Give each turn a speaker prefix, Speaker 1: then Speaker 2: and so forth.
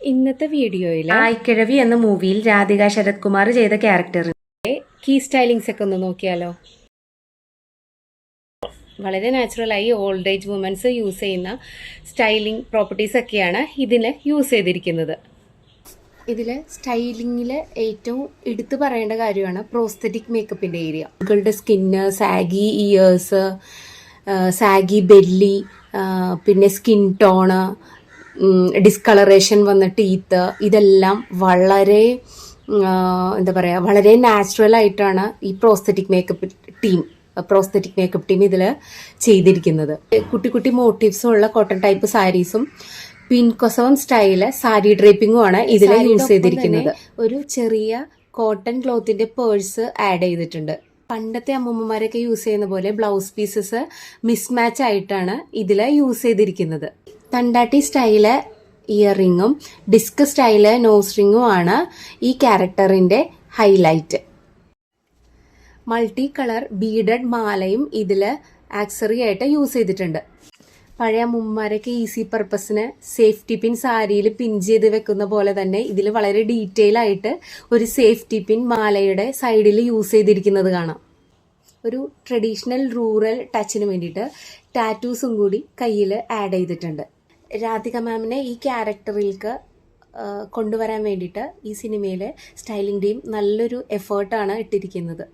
Speaker 1: ഇന്നത്തെ വീഡിയോയിൽ
Speaker 2: ആയിക്കിഴവി എന്ന മൂവിയിൽ രാധിക ശരത് കുമാർ ചെയ്ത ക്യാരക്ടറിന്റെ
Speaker 1: കീ സ്റ്റൈലിങ്സ് ഒക്കെ ഒന്ന് നോക്കിയാലോ. വളരെ നാച്ചുറലായി ഓൾഡ് ഏജ് വുമൻസ് യൂസ് ചെയ്യുന്ന സ്റ്റൈലിംഗ് പ്രോപ്പർട്ടീസ് ഒക്കെയാണ് ഇതിൽ യൂസ് ചെയ്തിരിക്കുന്നത്. ഇതിൽ സ്റ്റൈലിങ്ങിൽ ഏറ്റവും എടുത്തു പറയേണ്ട കാര്യമാണ് പ്രോസ്തെറ്റിക് മേക്കപ്പിൻ്റെ ഏരിയ. കുട്ടികളുടെ skin, Sagi years, Sagi belly, പിന്നെ സ്കിൻ ടോണ്, ഡിസ്കളറേഷൻ വന്ന ടീത്ത്, ഇതെല്ലാം വളരെ വളരെ നാച്ചുറൽ ആയിട്ടാണ് ഈ പ്രോസ്തെറ്റിക് മേക്കപ്പ് ടീം ഇതിൽ ചെയ്തിരിക്കുന്നത്. കുട്ടി കുട്ടി മോട്ടീവ്സും ഉള്ള കോട്ടൺ ടൈപ്പ് സാരീസും പിൻകൊസവം സ്റ്റൈല് സാരി ഡ്രേപ്പിംഗും ആണ് ഇതിൽ യൂസ് ചെയ്തിരിക്കുന്നത്. ഒരു ചെറിയ കോട്ടൺ ക്ലോത്തിന്റെ പേഴ്സ് ആഡ് ചെയ്തിട്ടുണ്ട്. പണ്ടത്തെ അമ്മൂമ്മമാരൊക്കെ യൂസ് ചെയ്യുന്ന പോലെ ബ്ലൗസ് പീസസ് മിസ്മാച്ച് ആയിട്ടാണ് ഇതിൽ യൂസ് ചെയ്തിരിക്കുന്നത്. തണ്ടാട്ടി സ്റ്റൈല് ഇയറിങ്ങും ഡിസ്ക് സ്റ്റൈല് നോസ് റിങ്ങും ആണ് ഈ ക്യാരക്ടറിന്റെ ഹൈലൈറ്റ്. മൾട്ടി കളർ ബീഡഡ് മാലയും ഇതിൽ ആക്സറി ആയിട്ട് യൂസ് ചെയ്തിട്ടുണ്ട്. പഴയ അമ്മൂമ്മമാരൊക്കെ ഈസി പർപ്പസിന് സേഫ്റ്റി പിൻ സാരിയിൽ പിൻ ചെയ്ത് വെക്കുന്ന പോലെ തന്നെ ഇതിൽ വളരെ ഡീറ്റെയിൽ ആയിട്ട് ഒരു സേഫ്റ്റി പിൻ മാലയുടെ സൈഡിൽ യൂസ് ചെയ്തിരിക്കുന്നത് കാണാം. ഒരു ട്രഡീഷണൽ റൂറൽ ടച്ചിന് വേണ്ടിയിട്ട് ടാറ്റൂസും കൂടി കയ്യിൽ ആഡ് ചെയ്തിട്ടുണ്ട്. രാധിക മാമിനെ ഈ ക്യാരക്ടറിലേക്ക് കൊണ്ടുവരാൻ വേണ്ടിയിട്ട് ഈ സിനിമയിലെ സ്റ്റൈലിംഗ് ടീം നല്ലൊരു എഫേർട്ടാണ് ഇട്ടിരിക്കുന്നത്.